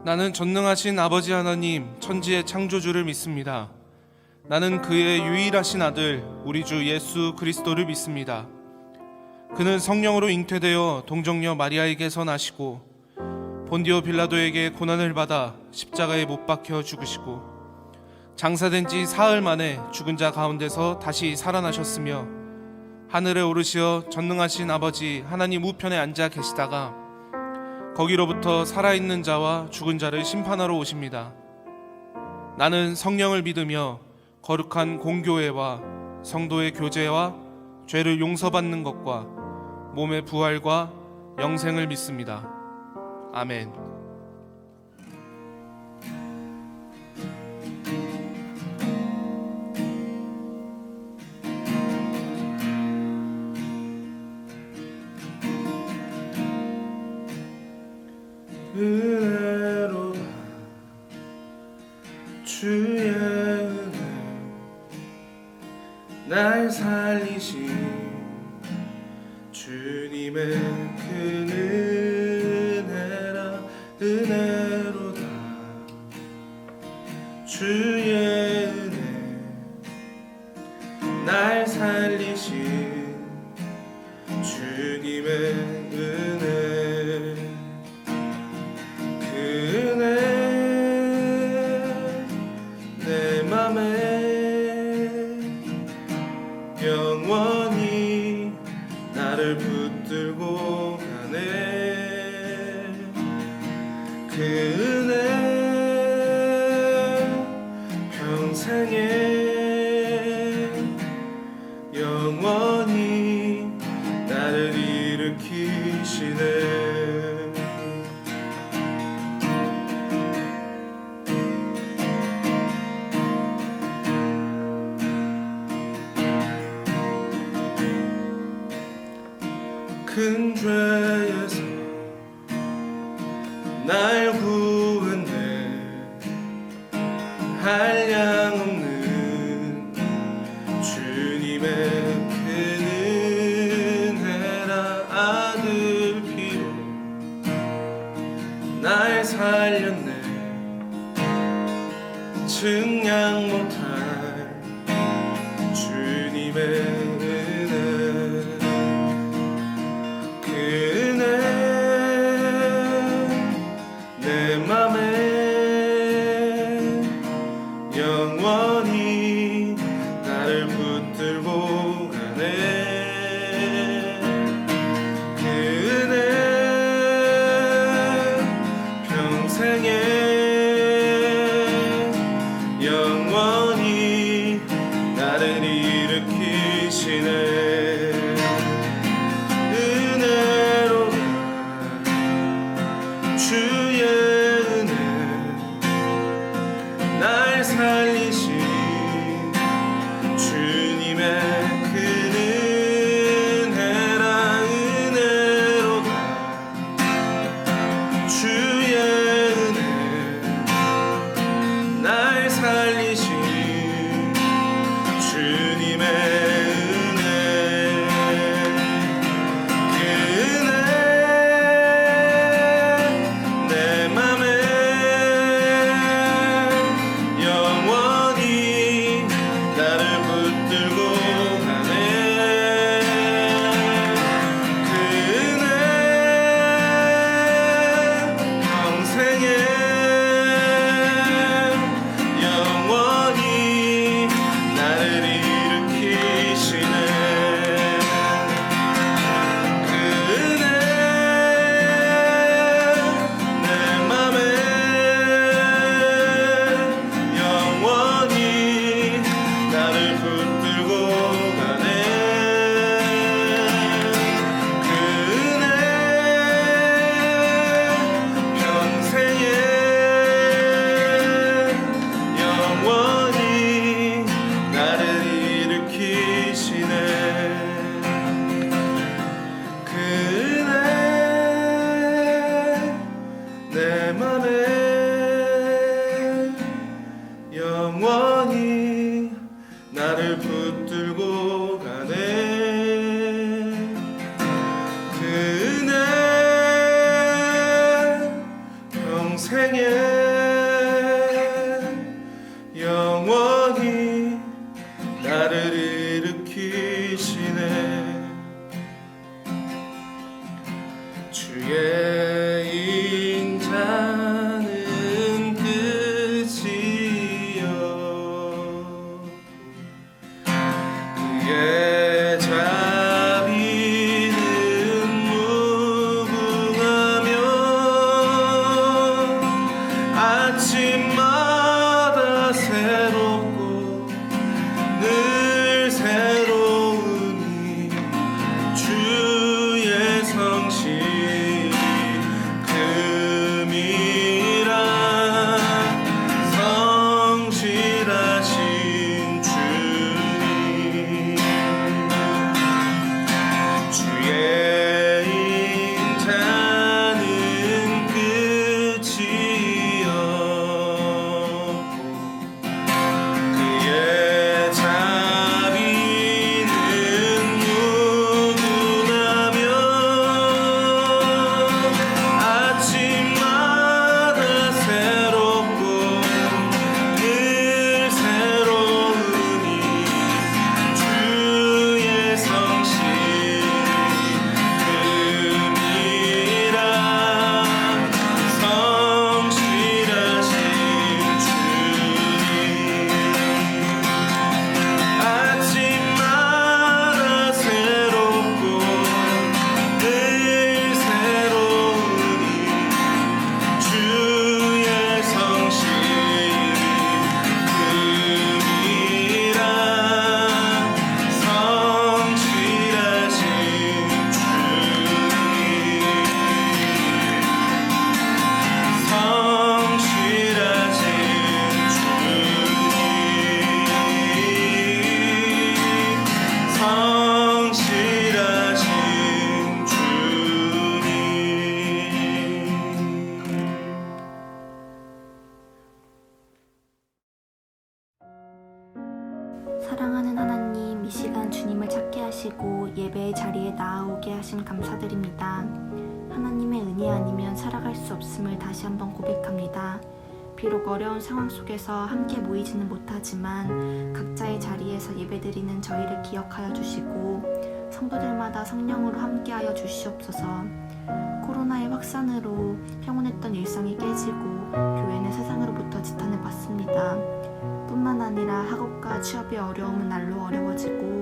나는 전능하신 아버지 하나님, 천지의 창조주를 믿습니다. 나는 그의 유일하신 아들, 우리 주 예수 그리스도를 믿습니다. 그는 성령으로 잉태되어 동정녀 마리아에게서 나시고 본디오 빌라도에게 고난을 받아 십자가에 못 박혀 죽으시고 장사된 지 사흘 만에 죽은 자 가운데서 다시 살아나셨으며 하늘에 오르시어 전능하신 아버지 하나님 우편에 앉아 계시다가 거기로부터 살아있는 자와 죽은 자를 심판하러 오십니다. 나는 성령을 믿으며 거룩한 공교회와 성도의 교제와 죄를 용서받는 것과 몸의 부활과 영생을 믿습니다. 아멘. 은혜로다 주의 은혜 날 살리신 주님의 큰 은혜라 은혜로다 주의 은혜 날 살리신 주님의 은혜 내 맘에 영원히 나를 붙들고 가네. 그 은혜 평생에 영원히 나를 일으키시네. 큰 죄에서 날 구했네. 한량없는 주님의 큰 은혜라 아들 피로 날 살렸네. 증량 못할 주님의 내 맘에 영원히 나를 붙들고 가네. 그 은혜 평생에 영원히 나를 일으키시네. 주의 은혜 날 살리신 주님의 큰 은혜라 은혜로다. 주의 은혜 날 살리신 주님의 내 맘에 영원히 나를 붙들고 가네. 그 은혜 영생에 영원히 나를 일으키시네. 주의 인자는 끝이요 그의 자비는 무궁하며 아침마다 새롭고 늘 새로우니 주의 성실이 금이라. 성실하신 주님 주의 인자는 끝이요 그의 자비는 무궁하며 아침마다 새롭고 늘 새로우니 주의 성실이 금이라. 성실하신 주님 아침마다 새롭고 늘 새로우니 주의 성실이 금이라. 성실하신 사랑하는 하나님, 이 시간 주님을 찾게 하시고 예배의 자리에 나아오게 하심 감사드립니다. 하나님의 은혜 아니면 살아갈 수 없음을 다시 한번 고백합니다. 비록 어려운 상황 속에서 함께 모이지는 못하지만 각자의 자리에서 예배드리는 저희를 기억하여 주시고 성도들마다 성령으로 함께하여 주시옵소서. 코로나의 확산으로 평온했던 일상이 깨지고 교회는 세상으로부터 지탄을 받습니다. 뿐만 아니라 학업과 취업의 어려움은 날로 어려워지고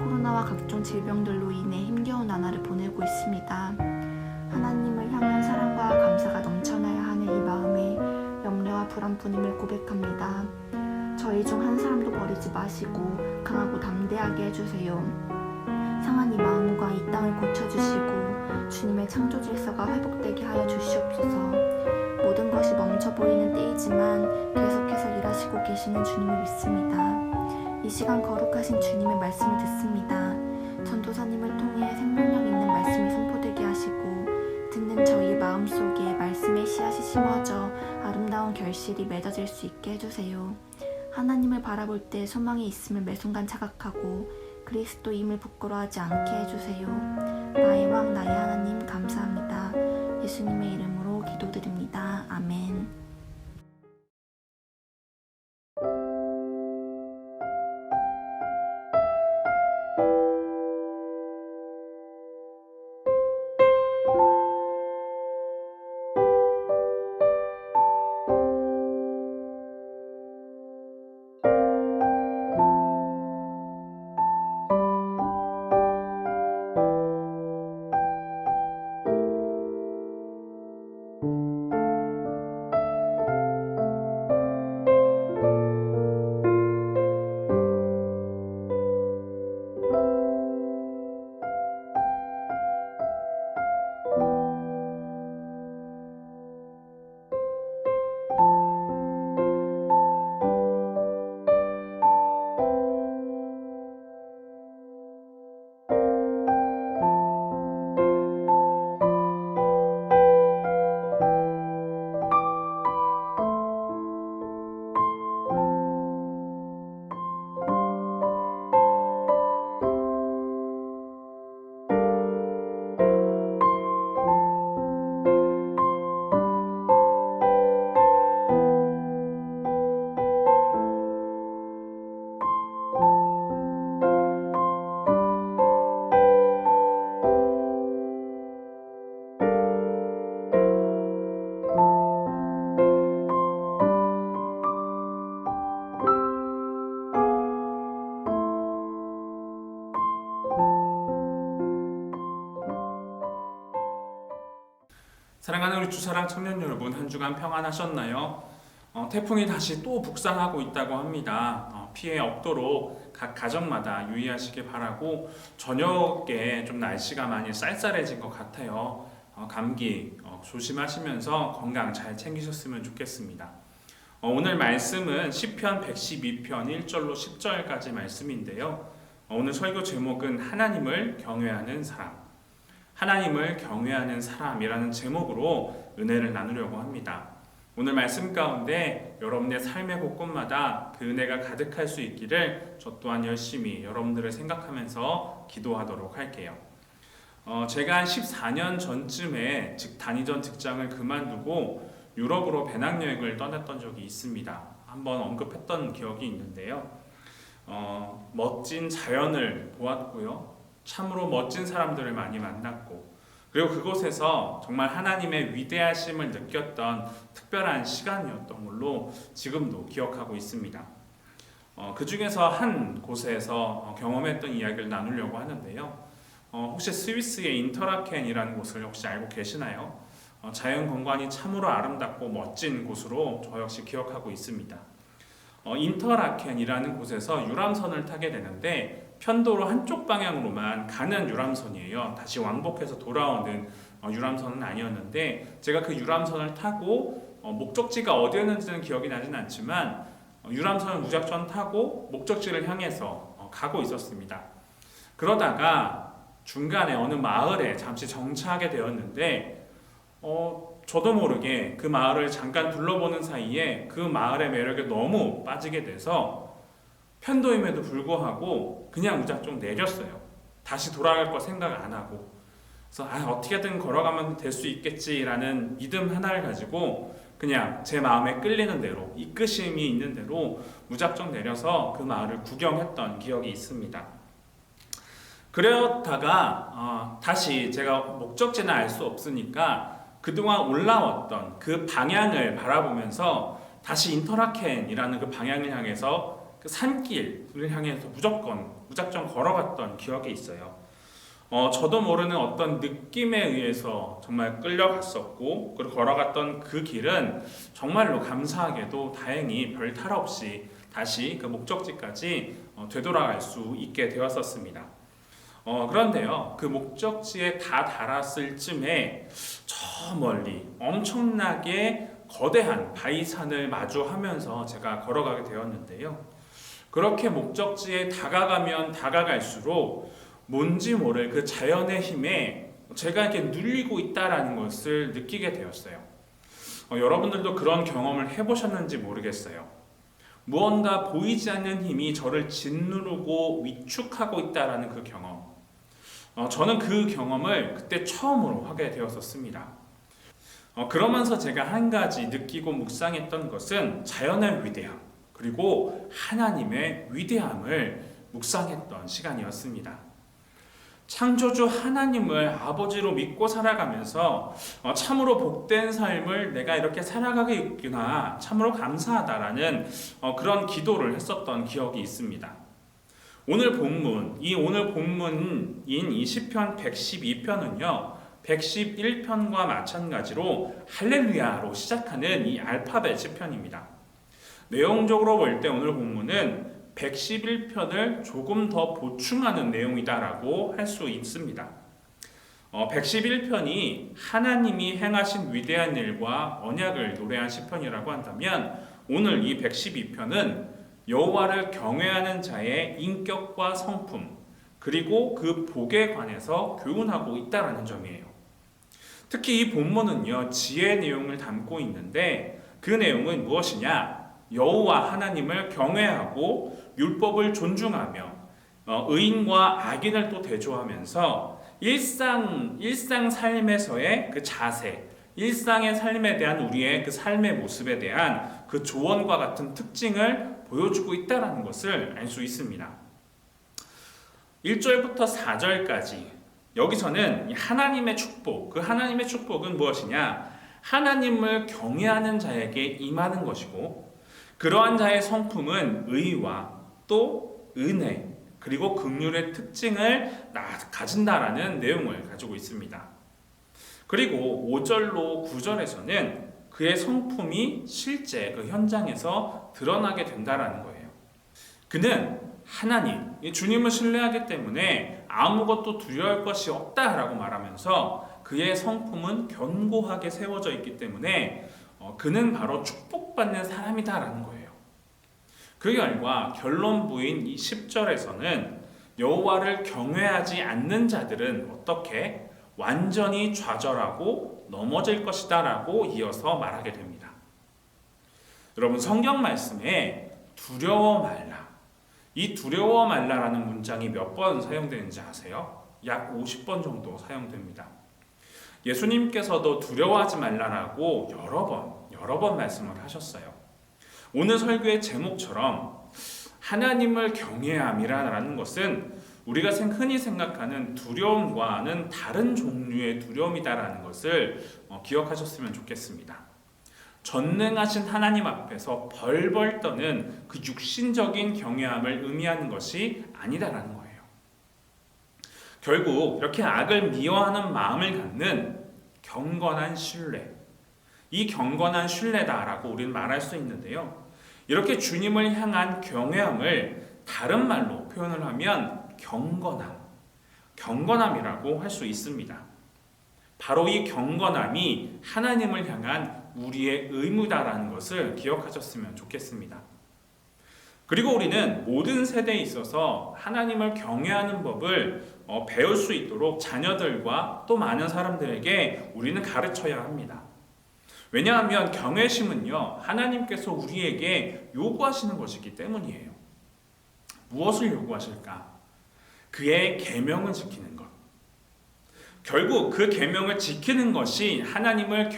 코로나와 각종 질병들로 인해 힘겨운 나날을 보내고 있습니다. 하나님을 향한 사랑과 감사가 넘쳐나야 하는 이 마음에 염려와 불안뿐임을 고백합니다. 저희 중 한 사람도 버리지 마시고 강하고 담대하게 해주세요. 상한 이 마음과 이 땅을 고쳐주시고 주님의 창조 질서가 회복되게 하여 주시옵소서. 모든 것이 멈춰 보이는 때이지만 계속해서 일하시고 계시는 주님을 믿습니다. 이 시간 거룩하신 주님의 말씀을 듣습니다. 전도사님을 통해 생명력 있는 말씀이 선포되게 하시고 듣는 저희 마음속에 말씀의 씨앗이 심어져 아름다운 결실이 맺어질 수 있게 해주세요. 하나님을 바라볼 때 소망이 있음을 매순간 자각하고 그리스도임을 부끄러워하지 않게 해주세요. 나의 왕 나의 하나님 감사합니다. 예수님의 이름으로 기도드립니다. 아멘. 우리 주사랑 청년 여러분, 한 주간 평안하셨나요? 태풍이 다시 또 북상하고 있다고 합니다. 피해 없도록 각 가정마다 유의하시길 바라고, 저녁에 좀 날씨가 많이 쌀쌀해진 것 같아요. 감기 조심하시면서 건강 잘 챙기셨으면 좋겠습니다. 오늘 말씀은 시편 112편 1절로 10절까지 말씀인데요. 오늘 설교 제목은 하나님을 경외하는 사람, 하나님을 경외하는 사람이라는 제목으로 은혜를 나누려고 합니다. 오늘 말씀 가운데 여러분의 삶의 곳곳마다 그 은혜가 가득할 수 있기를 저 또한 열심히 여러분들을 생각하면서 기도하도록 할게요. 제가 한 14년 전쯤에 다니던 직장을 그만두고 유럽으로 배낭여행을 떠났던 적이 있습니다. 한번 언급했던 기억이 있는데요. 멋진 자연을 보았고요. 참으로 멋진 사람들을 많이 만났고, 그리고 그곳에서 정말 하나님의 위대하심을 느꼈던 특별한 시간이었던 걸로 지금도 기억하고 있습니다. 그 중에서 한 곳에서 경험했던 이야기를 나누려고 하는데요. 혹시 스위스의 인터라켄이라는 곳을 혹시 알고 계시나요? 자연 공간이 참으로 아름답고 멋진 곳으로 저 역시 기억하고 있습니다. 인터라켄이라는 곳에서 유람선을 타게 되는데, 편도로 한쪽 방향으로만 가는 유람선이에요. 다시 왕복해서 돌아오는 유람선은 아니었는데, 제가 그 유람선을 타고 목적지가 어디였는지는 기억이 나진 않지만 유람선을 무작정 타고 목적지를 향해서 가고 있었습니다. 그러다가 중간에 어느 마을에 잠시 정차하게 되었는데, 저도 모르게 그 마을을 잠깐 둘러보는 사이에 그 마을의 매력에 너무 빠지게 돼서 편도임에도 불구하고 그냥 무작정 내렸어요. 다시 돌아갈 거 생각 안 하고. 그래서 어떻게든 걸어가면 될 수 있겠지라는 믿음 하나를 가지고 그냥 제 마음에 끌리는 대로, 이끄심이 있는 대로 무작정 내려서 그 마을을 구경했던 기억이 있습니다. 그러다가 다시 제가 목적지는 알 수 없으니까 그동안 올라왔던 그 방향을 바라보면서 다시 인터라켄이라는 그 방향을 향해서, 그 산길을 향해서 무작정 걸어갔던 기억이 있어요. 저도 모르는 어떤 느낌에 의해서 정말 끌려갔었고, 그리고 걸어갔던 그 길은 정말로 감사하게도 다행히 별 탈 없이 다시 그 목적지까지 되돌아갈 수 있게 되었었습니다. 그런데요, 그 목적지에 다 달았을 쯤에 저 멀리 엄청나게 거대한 바위산을 마주하면서 제가 걸어가게 되었는데요. 그렇게 목적지에 다가가면 다가갈수록 뭔지 모를 그 자연의 힘에 제가 이렇게 눌리고 있다는 것을 느끼게 되었어요. 여러분들도 그런 경험을 해보셨는지 모르겠어요. 무언가 보이지 않는 힘이 저를 짓누르고 위축하고 있다는 그 경험. 저는 그 경험을 그때 처음으로 하게 되었었습니다. 그러면서 제가 한 가지 느끼고 묵상했던 것은 자연의 위대함, 그리고 하나님의 위대함을 묵상했던 시간이었습니다. 창조주 하나님을 아버지로 믿고 살아가면서 참으로 복된 삶을 내가 이렇게 살아가게 있구나, 참으로 감사하다라는 그런 기도를 했었던 기억이 있습니다. 오늘 본문인 이 시편 112편은요 111편과 마찬가지로 할렐루야로 시작하는 이 알파벳 시편입니다. 내용적으로 볼 때 오늘 본문은 111편을 조금 더 보충하는 내용이다라고 할 수 있습니다. 111편이 하나님이 행하신 위대한 일과 언약을 노래한 시편이라고 한다면, 오늘 이 112편은 여호와를 경외하는 자의 인격과 성품, 그리고 그 복에 관해서 교훈하고 있다는 점이에요. 특히 이 본문은요 지혜 내용을 담고 있는데, 그 내용은 무엇이냐? 여호와 하나님을 경외하고 율법을 존중하며 의인과 악인을 또 대조하면서 일상 삶에서의 그 자세, 일상의 삶에 대한 우리의 그 삶의 모습에 대한 그 조언과 같은 특징을 보여주고 있다는 것을 알 수 있습니다. 1절부터 4절까지 여기서는 하나님의 축복, 그 하나님의 축복은 무엇이냐? 하나님을 경외하는 자에게 임하는 것이고, 그러한 자의 성품은 의와 또 은혜, 그리고 긍휼의 특징을 가진다라는 내용을 가지고 있습니다. 그리고 5절로 9절에서는 그의 성품이 실제 그 현장에서 드러나게 된다라는 거예요. 그는 하나님, 주님을 신뢰하기 때문에 아무것도 두려워할 것이 없다라고 말하면서 그의 성품은 견고하게 세워져 있기 때문에 그는 바로 축복받는 사람이다라는 거예요. 그 결과 결론부인 이 10절에서는 여호와를 경외하지 않는 자들은 어떻게 완전히 좌절하고 넘어질 것이다 라고 이어서 말하게 됩니다. 여러분, 성경 말씀에 두려워 말라, 이 두려워 말라라는 문장이 몇 번 사용되는지 아세요? 약 50번 정도 사용됩니다. 예수님께서도 두려워하지 말라라고 여러 번 말씀을 하셨어요. 오늘 설교의 제목처럼 하나님을 경외함이라는 것은 우리가 흔히 생각하는 두려움과는 다른 종류의 두려움이다라는 것을 기억하셨으면 좋겠습니다. 전능하신 하나님 앞에서 벌벌 떠는 그 육신적인 경외함을 의미하는 것이 아니다라는 거예요. 결국 이렇게 악을 미워하는 마음을 갖는 경건한 신뢰, 이 경건한 신뢰다라고 우리는 말할 수 있는데요. 이렇게 주님을 향한 경외함을 다른 말로 표현을 하면 경건함이라고 할 수 있습니다. 바로 이 경건함이 하나님을 향한 우리의 의무다라는 것을 기억하셨으면 좋겠습니다. 그리고 우리는 모든 세대에 있어서 하나님을 경외하는 법을 배울 수 있도록 자녀들과 또 많은 사람들에게 우리는 가르쳐야 합니다. 왜냐하면 경외심은요, 하나님께서 우리에게 요구하시는 것이기 때문이에요. 무엇을 요구하실까? 그의 계명을 지키는 것. 결국 그 계명을 지키는 것이 하나님을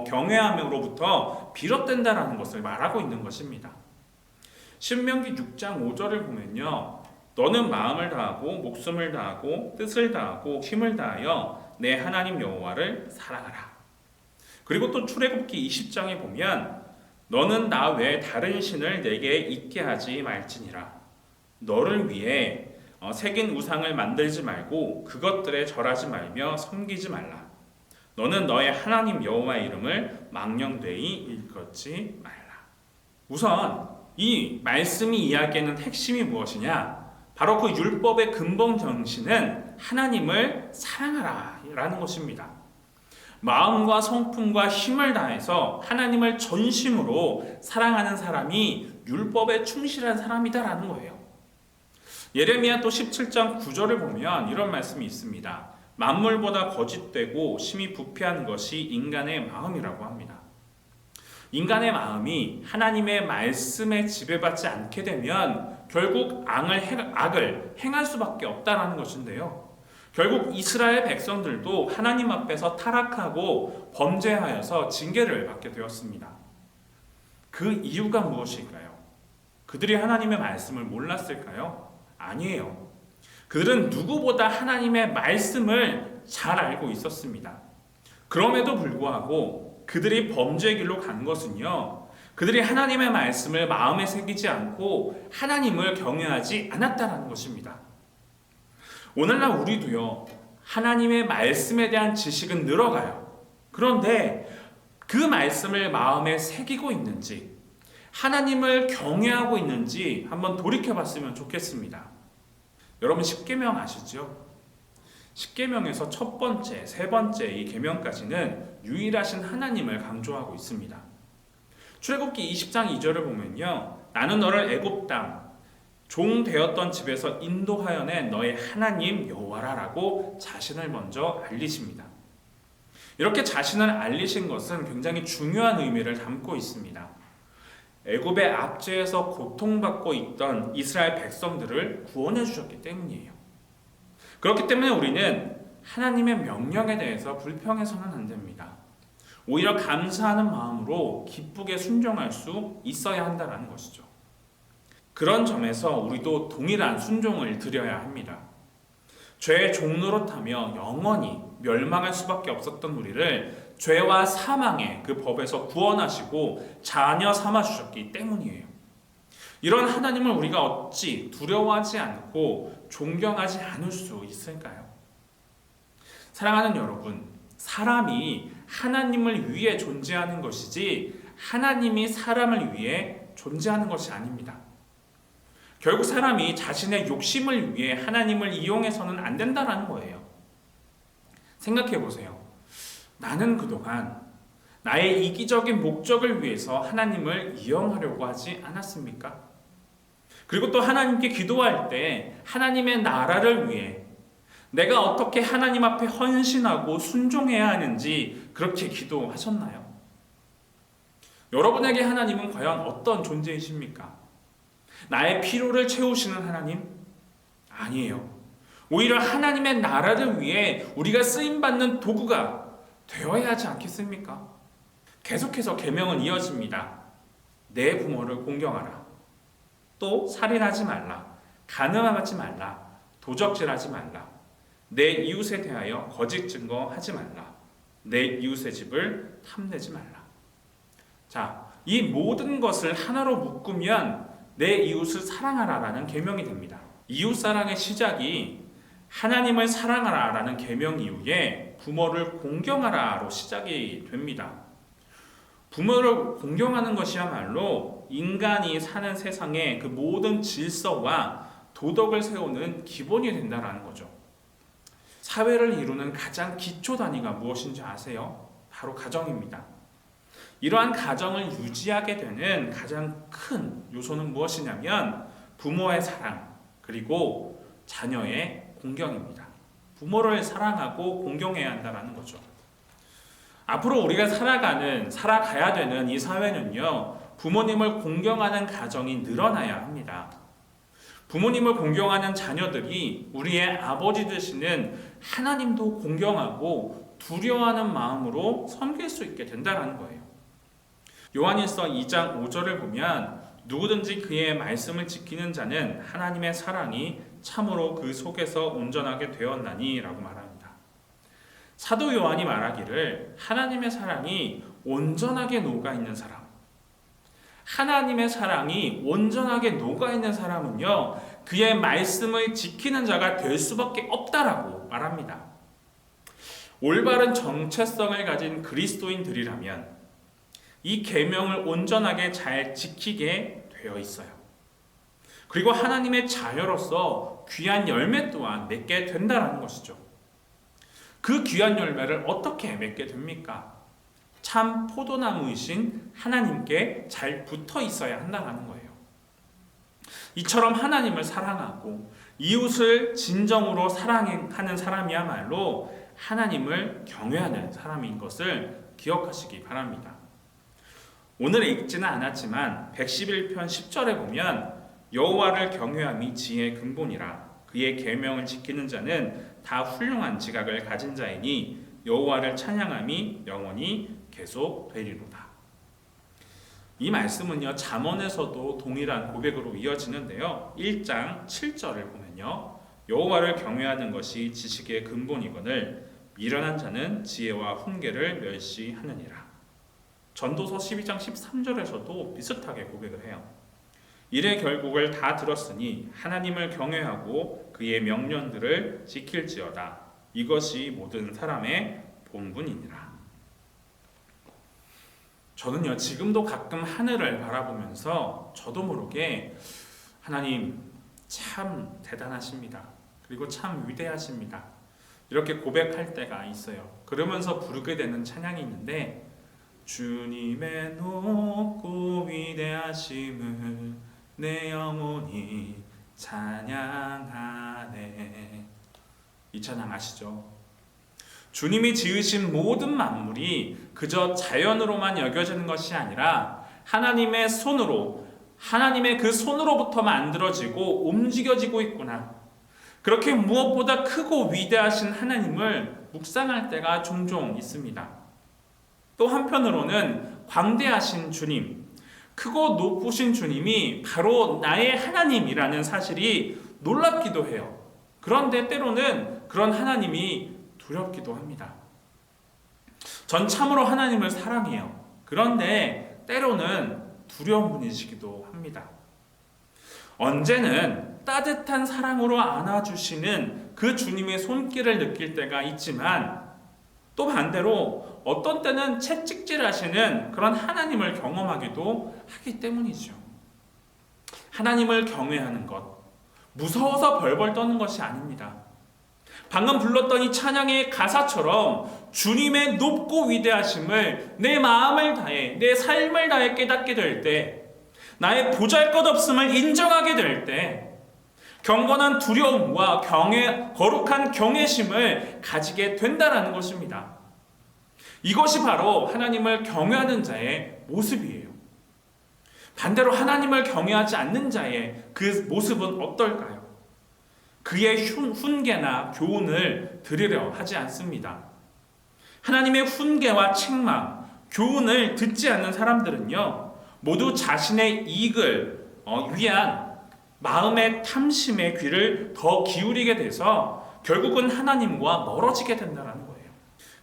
경외함으로부터 비롯된다라는 것을 말하고 있는 것입니다. 신명기 6장 5절을 보면요, 너는 마음을 다하고 목숨을 다하고 뜻을 다하고 힘을 다하여 내 하나님 여호와를 사랑하라. 그리고 또 출애굽기 20장에 보면 너는 나 외에 다른 신을 내게 있게 하지 말지니라. 너를 위해 새긴 우상을 만들지 말고 그것들에 절하지 말며 섬기지 말라. 너는 너의 하나님 여호와의 이름을 망령되이 일컫지 말라. 우선 이 말씀이 이야기하는 핵심이 무엇이냐? 바로 그 율법의 근본 정신은 하나님을 사랑하라 라는 것입니다. 마음과 성품과 힘을 다해서 하나님을 전심으로 사랑하는 사람이 율법에 충실한 사람이다라는 거예요. 예레미야 또 17장 9절을 보면 이런 말씀이 있습니다. 만물보다 거짓되고 심히 부패한 것이 인간의 마음이라고 합니다. 인간의 마음이 하나님의 말씀에 지배받지 않게 되면 결국 악을 행할 수밖에 없다라는 것인데요. 결국 이스라엘 백성들도 하나님 앞에서 타락하고 범죄하여서 징계를 받게 되었습니다. 그 이유가 무엇일까요? 그들이 하나님의 말씀을 몰랐을까요? 아니에요. 그들은 누구보다 하나님의 말씀을 잘 알고 있었습니다. 그럼에도 불구하고 그들이 범죄의 길로 간 것은요, 그들이 하나님의 말씀을 마음에 새기지 않고 하나님을 경외하지 않았다는 것입니다. 오늘날 우리도요, 하나님의 말씀에 대한 지식은 늘어가요. 그런데 그 말씀을 마음에 새기고 있는지, 하나님을 경외하고 있는지 한번 돌이켜봤으면 좋겠습니다. 여러분, 십계명 아시죠? 십계명에서 첫 번째, 세 번째 이 계명까지는 유일하신 하나님을 강조하고 있습니다. 출애굽기 20장 2절을 보면요, 나는 너를 애굽 땅 종 되었던 집에서 인도하여 낸 너의 하나님 여호와라라고 자신을 먼저 알리십니다. 이렇게 자신을 알리신 것은 굉장히 중요한 의미를 담고 있습니다. 애굽의 압제에서 고통받고 있던 이스라엘 백성들을 구원해 주셨기 때문이에요. 그렇기 때문에 우리는 하나님의 명령에 대해서 불평해서는 안 됩니다. 오히려 감사하는 마음으로 기쁘게 순종할 수 있어야 한다는 것이죠. 그런 점에서 우리도 동일한 순종을 드려야 합니다. 죄의 종노릇하며 영원히 멸망할 수밖에 없었던 우리를 죄와 사망의 그 법에서 구원하시고 자녀 삼아 주셨기 때문이에요. 이런 하나님을 우리가 어찌 두려워하지 않고 존경하지 않을 수 있을까요? 사랑하는 여러분, 사람이 하나님을 위해 존재하는 것이지 하나님이 사람을 위해 존재하는 것이 아닙니다. 결국 사람이 자신의 욕심을 위해 하나님을 이용해서는 안 된다는 거예요. 생각해 보세요. 나는 그동안 나의 이기적인 목적을 위해서 하나님을 이용하려고 하지 않았습니까? 그리고 또 하나님께 기도할 때 하나님의 나라를 위해 내가 어떻게 하나님 앞에 헌신하고 순종해야 하는지 그렇게 기도하셨나요? 여러분에게 하나님은 과연 어떤 존재이십니까? 나의 필요를 채우시는 하나님? 아니에요. 오히려 하나님의 나라를 위해 우리가 쓰임받는 도구가 되어야 하지 않겠습니까? 계속해서 계명은 이어집니다. 내 부모를 공경하라. 또 살인하지 말라. 간음하지 말라. 도적질하지 말라. 내 이웃에 대하여 거짓 증거하지 말라. 내 이웃의 집을 탐내지 말라. 자, 이 모든 것을 하나로 묶으면 내 이웃을 사랑하라라는 계명이 됩니다. 이웃 사랑의 시작이 하나님을 사랑하라라는 계명 이후에 부모를 공경하라로 시작이 됩니다. 부모를 공경하는 것이야말로 인간이 사는 세상의 그 모든 질서와 도덕을 세우는 기본이 된다는 거죠. 사회를 이루는 가장 기초 단위가 무엇인지 아세요? 바로 가정입니다. 이러한 가정을 유지하게 되는 가장 큰 요소는 무엇이냐면 부모의 사랑 그리고 자녀의 공경입니다. 부모를 사랑하고 공경해야 한다는 거죠. 앞으로 우리가 살아가야 되는 이 사회는요, 부모님을 공경하는 가정이 늘어나야 합니다. 부모님을 공경하는 자녀들이 우리의 아버지 되시는 하나님도 공경하고 두려워하는 마음으로 섬길 수 있게 된다는 거예요. 요한일서 2장 5절을 보면 누구든지 그의 말씀을 지키는 자는 하나님의 사랑이 참으로 그 속에서 온전하게 되었나니 라고 말합니다. 사도 요한이 말하기를 하나님의 사랑이 온전하게 녹아있는 사람, 하나님의 사랑이 온전하게 녹아있는 사람은요, 그의 말씀을 지키는 자가 될 수밖에 없다라고 말합니다. 올바른 정체성을 가진 그리스도인들이라면 이 계명을 온전하게 잘 지키게 되어 있어요. 그리고 하나님의 자녀로서 귀한 열매 또한 맺게 된다는 것이죠. 그 귀한 열매를 어떻게 맺게 됩니까? 참 포도나무이신 하나님께 잘 붙어 있어야 한다는 거예요. 이처럼 하나님을 사랑하고 이웃을 진정으로 사랑하는 사람이야말로 하나님을 경외하는 사람인 것을 기억하시기 바랍니다. 오늘 읽지는 않았지만 111편 10절에 보면 여호와를 경외함이 지혜의 근본이라 그의 계명을 지키는 자는 다 훌륭한 지각을 가진 자이니 여호와를 찬양함이 영원히 계속되리로다. 이 말씀은요, 잠언에서도 동일한 고백으로 이어지는데요. 1장 7절을 보면요, 여호와를 경외하는 것이 지식의 근본이거늘 미련한 자는 지혜와 훈계를 멸시하느니라. 전도서 12장 13절에서도 비슷하게 고백을 해요. 이래 결국을 다 들었으니 하나님을 경외하고 그의 명령들을 지킬지어다. 이것이 모든 사람의 본분이니라. 저는요, 지금도 가끔 하늘을 바라보면서 저도 모르게 하나님 참 대단하십니다. 그리고 참 위대하십니다. 이렇게 고백할 때가 있어요. 그러면서 부르게 되는 찬양이 있는데 주님의 높고 위대하심을 내 영혼이 찬양하네. 이 찬양 아시죠? 주님이 지으신 모든 만물이 그저 자연으로만 여겨지는 것이 아니라 하나님의 손으로, 하나님의 그 손으로부터 만들어지고 움직여지고 있구나. 그렇게 무엇보다 크고 위대하신 하나님을 묵상할 때가 종종 있습니다. 또 한편으로는 광대하신 주님, 크고 높으신 주님이 바로 나의 하나님이라는 사실이 놀랍기도 해요. 그런데 때로는 그런 하나님이 두렵기도 합니다. 전 참으로 하나님을 사랑해요. 그런데 때로는 두려운 분이시기도 합니다. 언제는 따뜻한 사랑으로 안아주시는 그 주님의 손길을 느낄 때가 있지만 또 반대로 어떤 때는 채찍질하시는 그런 하나님을 경험하기도 하기 때문이죠. 하나님을 경외하는 것, 무서워서 벌벌 떠는 것이 아닙니다. 방금 불렀던 이 찬양의 가사처럼 주님의 높고 위대하심을 내 마음을 다해, 내 삶을 다해 깨닫게 될 때, 나의 보잘것없음을 인정하게 될 때, 경건한 두려움과 거룩한 경외심을 가지게 된다는 것입니다. 이것이 바로 하나님을 경외하는 자의 모습이에요. 반대로 하나님을 경외하지 않는 자의 그 모습은 어떨까요? 그의 훈계나 교훈을 들으려 하지 않습니다. 하나님의 훈계와 책망, 교훈을 듣지 않는 사람들은요, 모두 자신의 이익을 위한 마음의 탐심의 귀를 더 기울이게 돼서 결국은 하나님과 멀어지게 된다는 거예요.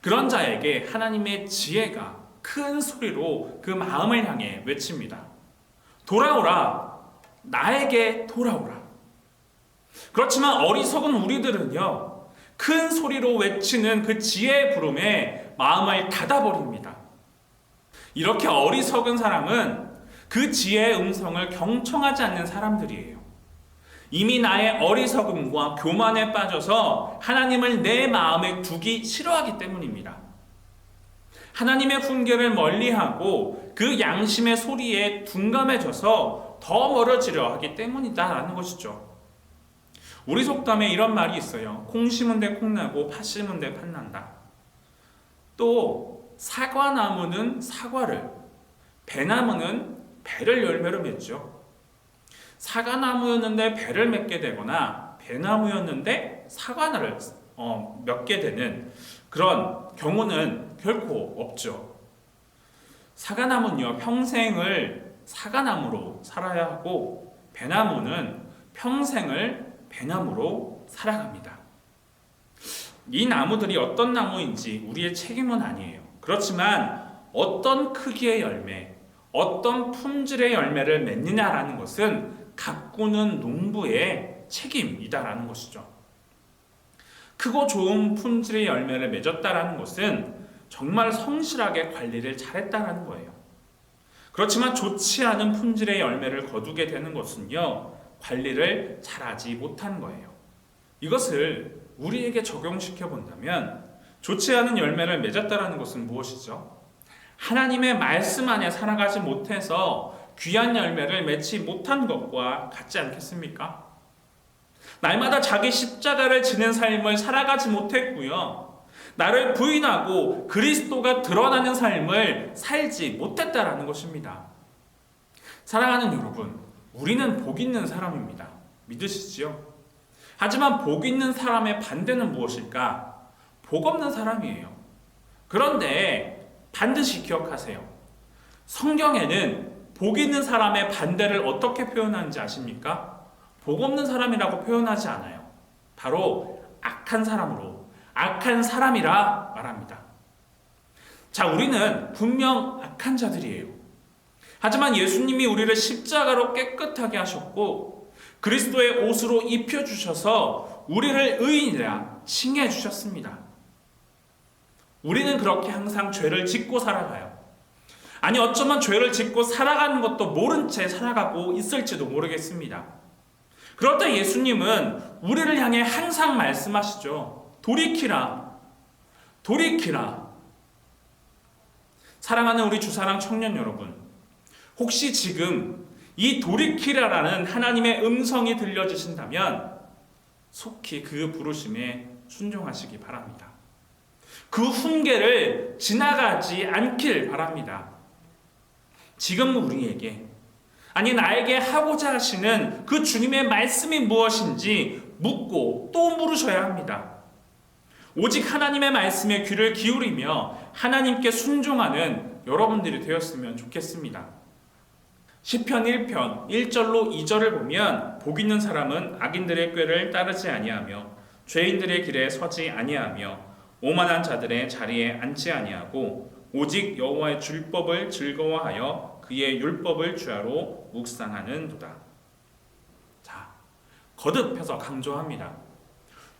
그런 자에게 하나님의 지혜가 큰 소리로 그 마음을 향해 외칩니다. 돌아오라, 나에게 돌아오라. 그렇지만 어리석은 우리들은요, 큰 소리로 외치는 그 지혜의 부름에 마음을 닫아버립니다. 이렇게 어리석은 사람은 그 지혜의 음성을 경청하지 않는 사람들이에요. 이미 나의 어리석음과 교만에 빠져서 하나님을 내 마음에 두기 싫어하기 때문입니다. 하나님의 훈계를 멀리하고 그 양심의 소리에 둔감해져서 더 멀어지려 하기 때문이다라는 것이죠. 우리 속담에 이런 말이 있어요. 콩 심은 데 콩나고 팥 심은 데 팥난다. 또 사과나무는 사과를, 배나무는 배를 열매로 맺죠. 사과나무였는데 배를 맺게 되거나 배나무였는데 사과를 맺게 되는 그런 경우는 결코 없죠. 사과나무는요, 평생을 사과나무로 살아야 하고 배나무는 평생을 배나무로 살아갑니다. 이 나무들이 어떤 나무인지 우리의 책임은 아니에요. 그렇지만 어떤 크기의 열매, 어떤 품질의 열매를 맺느냐라는 것은 가꾸는 농부의 책임이다라는 것이죠. 크고 좋은 품질의 열매를 맺었다라는 것은 정말 성실하게 관리를 잘했다라는 거예요. 그렇지만 좋지 않은 품질의 열매를 거두게 되는 것은요, 관리를 잘하지 못한 거예요. 이것을 우리에게 적용시켜 본다면 좋지 않은 열매를 맺었다라는 것은 무엇이죠? 하나님의 말씀 안에 살아가지 못해서 귀한 열매를 맺지 못한 것과 같지 않겠습니까? 날마다 자기 십자가를 지는 삶을 살아가지 못했고요. 나를 부인하고 그리스도가 드러나는 삶을 살지 못했다라는 것입니다. 사랑하는 여러분, 우리는 복 있는 사람입니다. 믿으시지요? 하지만 복 있는 사람의 반대는 무엇일까? 복 없는 사람이에요. 그런데 반드시 기억하세요. 성경에는 복 있는 사람의 반대를 어떻게 표현하는지 아십니까? 복 없는 사람이라고 표현하지 않아요. 바로 악한 사람으로, 악한 사람이라 말합니다. 자, 우리는 분명 악한 자들이에요. 하지만 예수님이 우리를 십자가로 깨끗하게 하셨고 그리스도의 옷으로 입혀주셔서 우리를 의인이라 칭해 주셨습니다. 우리는 그렇게 항상 죄를 짓고 살아가요. 아니, 어쩌면 죄를 짓고 살아가는 것도 모른 채 살아가고 있을지도 모르겠습니다. 그럴 때 예수님은 우리를 향해 항상 말씀하시죠. 돌이키라, 돌이키라. 사랑하는 우리 주사랑 청년 여러분, 혹시 지금 이 돌이키라라는 하나님의 음성이 들려지신다면 속히 그 부르심에 순종하시기 바랍니다. 그 훈계를 지나가지 않길 바랍니다. 지금 우리에게, 아니 나에게 하고자 하시는 그 주님의 말씀이 무엇인지 묻고 또 물으셔야 합니다. 오직 하나님의 말씀에 귀를 기울이며 하나님께 순종하는 여러분들이 되었으면 좋겠습니다. 시편 1편 1절로 2절을 보면 복 있는 사람은 악인들의 꾀를 따르지 아니하며 죄인들의 길에 서지 아니하며 오만한 자들의 자리에 앉지 아니하고 오직 여호와의 율법을 즐거워하여 그의 율법을 주야로 묵상하는도다. 자, 거듭해서 강조합니다.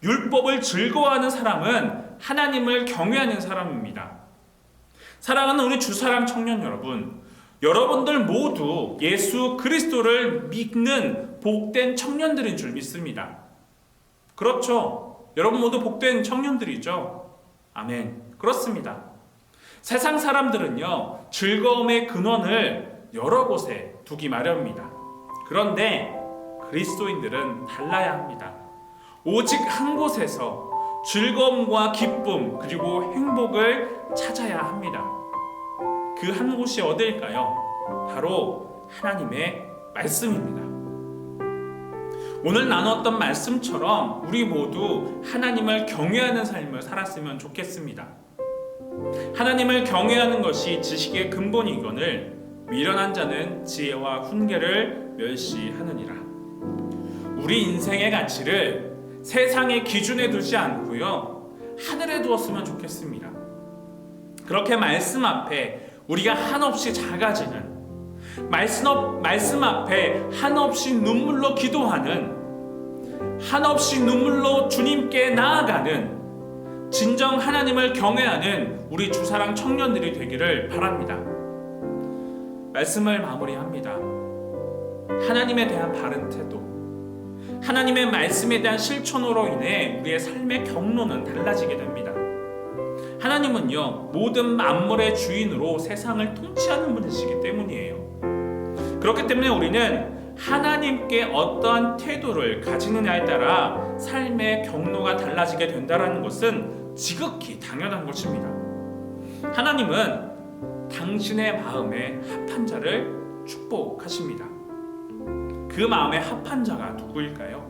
율법을 즐거워하는 사람은 하나님을 경외하는 사람입니다. 사랑하는 우리 주사랑 청년 여러분, 여러분들 모두 예수 그리스도를 믿는 복된 청년들인 줄 믿습니다. 그렇죠? 여러분 모두 복된 청년들이죠? 아멘. 그렇습니다. 세상 사람들은요, 즐거움의 근원을 여러 곳에 두기 마련입니다. 그런데 그리스도인들은 달라야 합니다. 오직 한 곳에서 즐거움과 기쁨 그리고 행복을 찾아야 합니다. 그 한 곳이 어딜까요? 바로 하나님의 말씀입니다. 오늘 나눴던 말씀처럼 우리 모두 하나님을 경외하는 삶을 살았으면 좋겠습니다. 하나님을 경외하는 것이 지식의 근본이거늘 미련한 자는 지혜와 훈계를 멸시하느니라. 우리 인생의 가치를 세상의 기준에 두지 않고요, 하늘에 두었으면 좋겠습니다. 그렇게 말씀 앞에 우리가 한없이 작아지는, 말씀 앞에 한없이 눈물로 기도하는, 한없이 눈물로 주님께 나아가는 진정 하나님을 경외하는 우리 주사랑 청년들이 되기를 바랍니다. 말씀을 마무리합니다. 하나님에 대한 바른 태도, 하나님의 말씀에 대한 실천으로 인해 우리의 삶의 경로는 달라지게 됩니다. 하나님은요, 모든 만물의 주인으로 세상을 통치하는 분이시기 때문이에요. 그렇기 때문에 우리는 하나님께 어떠한 태도를 가지느냐에 따라 삶의 경로가 달라지게 된다는 것은 지극히 당연한 것입니다. 하나님은 당신의 마음에 합한 자를 축복하십니다. 그 마음에 합한 자가 누구일까요?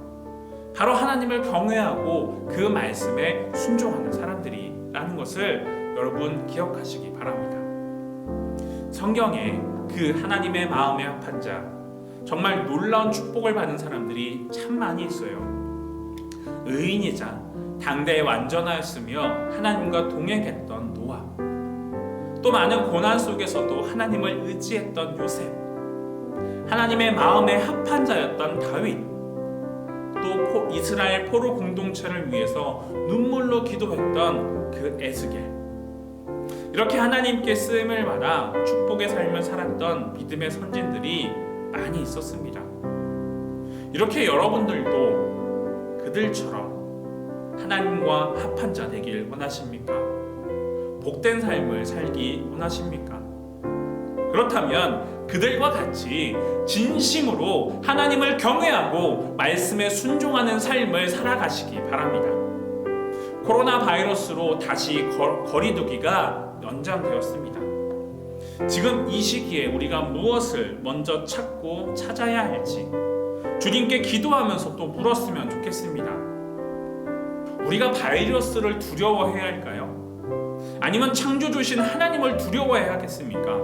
바로 하나님을 경외하고 그 말씀에 순종하는 사람들이라는 것을 여러분 기억하시기 바랍니다. 성경에 그 하나님의 마음에 합한 자, 정말 놀라운 축복을 받은 사람들이 참 많이 있어요. 의인이자 당대에 완전하였으며 하나님과 동행했던 노아, 또 많은 고난 속에서도 하나님을 의지했던 요셉, 하나님의 마음에 합한 자였던 다윗, 또 이스라엘 포로 공동체를 위해서 눈물로 기도했던 그 에스겔, 이렇게 하나님께 쓰임을 받아 축복의 삶을 살았던 믿음의 선진들이 많이 있었습니다. 이렇게 여러분들도 그들처럼 하나님과 합한 자 되길 원하십니까? 복된 삶을 살기 원하십니까? 그렇다면 그들과 같이 진심으로 하나님을 경외하고 말씀에 순종하는 삶을 살아가시기 바랍니다. 코로나 바이러스로 다시 거리두기가 연장되었습니다. 지금 이 시기에 우리가 무엇을 먼저 찾고 찾아야 할지 주님께 기도하면서 또 물었으면 좋겠습니다. 우리가 바이러스를 두려워해야 할까요? 아니면 창조주신 하나님을 두려워해야 하겠습니까?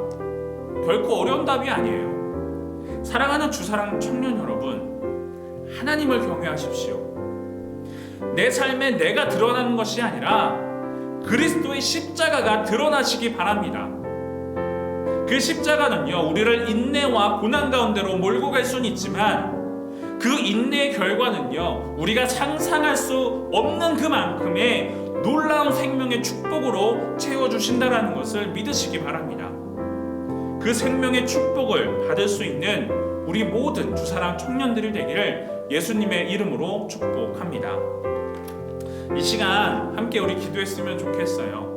결코 어려운 답이 아니에요. 사랑하는 주사랑 청년 여러분, 하나님을 경외하십시오. 내 삶에 내가 드러나는 것이 아니라 그리스도의 십자가가 드러나시기 바랍니다. 그 십자가는요, 우리를 인내와 고난 가운데로 몰고 갈 수는 있지만 그 인내의 결과는요, 우리가 상상할 수 없는 그만큼의 놀라운 생명의 축복으로 채워주신다는 것을 믿으시기 바랍니다. 그 생명의 축복을 받을 수 있는 우리 모든 주사랑 청년들이 되기를 예수님의 이름으로 축복합니다. 이 시간 함께 우리 기도했으면 좋겠어요.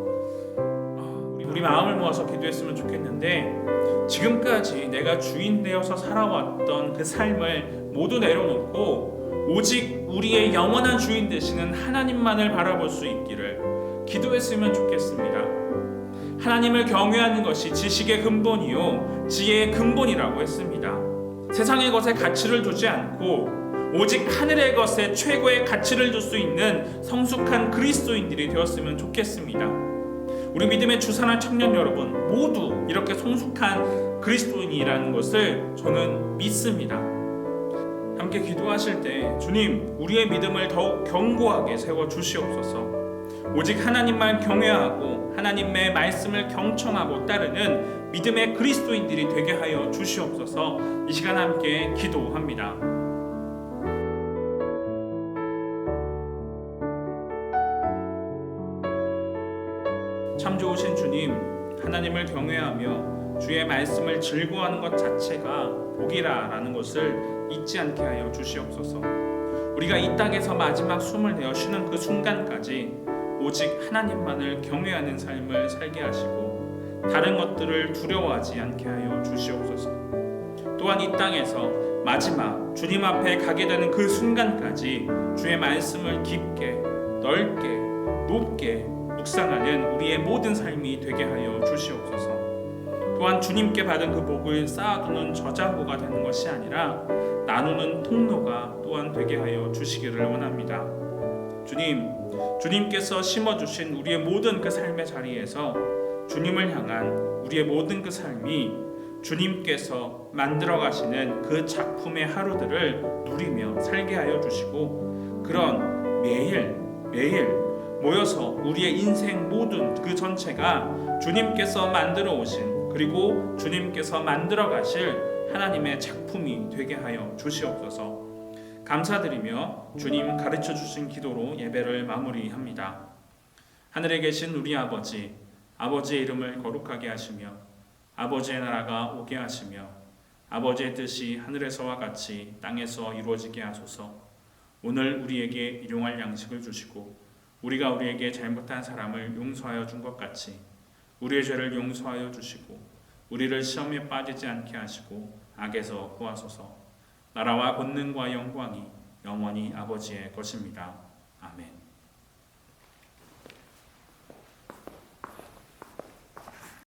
우리 마음을 모아서 기도했으면 좋겠는데, 지금까지 내가 주인 되어서 살아왔던 그 삶을 모두 내려놓고 오직 우리의 영원한 주인 되시는 하나님만을 바라볼 수 있기를 기도했으면 좋겠습니다. 하나님을 경외하는 것이 지식의 근본이요 지혜의 근본이라고 했습니다. 세상의 것에 가치를 두지 않고 오직 하늘의 것에 최고의 가치를 줄 수 있는 성숙한 그리스도인들이 되었으면 좋겠습니다. 우리 믿음의 주사랑 청년 여러분 모두 이렇게 성숙한 그리스도인이라는 것을 저는 믿습니다. 함께 기도하실 때 주님, 우리의 믿음을 더욱 견고하게 세워 주시옵소서. 오직 하나님만 경외하고 하나님의 말씀을 경청하고 따르는 믿음의 그리스도인들이 되게 하여 주시옵소서. 이 시간 함께 기도합니다. 오신 주님, 하나님을 경외하며 주의 말씀을 즐거워하는 것 자체가 복이라라는 것을 잊지 않게 하여 주시옵소서. 우리가 이 땅에서 마지막 숨을 내어 쉬는 그 순간까지 오직 하나님만을 경외하는 삶을 살게 하시고 다른 것들을 두려워하지 않게 하여 주시옵소서. 또한 이 땅에서 마지막 주님 앞에 가게 되는 그 순간까지 주의 말씀을 깊게, 넓게, 높게 묵상하는 우리의 모든 삶이 되게 하여 주시옵소서. 또한 주님께 받은 그 복을 쌓아두는 저장고가 되는 것이 아니라 나누는 통로가 또한 되게 하여 주시기를 원합니다. 주님, 주님께서 심어주신 우리의 모든 그 삶의 자리에서 주님을 향한 우리의 모든 그 삶이 주님께서 만들어 가시는 그 작품의 하루들을 누리며 살게 하여 주시고, 그런 매일 모여서 우리의 인생 모든 그 전체가 주님께서 만들어 오신, 그리고 주님께서 만들어 가실 하나님의 작품이 되게 하여 주시옵소서. 감사드리며 주님 가르쳐 주신 기도로 예배를 마무리합니다. 하늘에 계신 우리 아버지, 아버지의 이름을 거룩하게 하시며 아버지의 나라가 오게 하시며 아버지의 뜻이 하늘에서와 같이 땅에서 이루어지게 하소서. 오늘 우리에게 일용할 양식을 주시고 우리가 우리에게 잘못한 사람을 용서하여 준 것 같이 우리의 죄를 용서하여 주시고 우리를 시험에 빠지지 않게 하시고 악에서 구하소서. 나라와 권능과 영광이 영원히 아버지의 것입니다.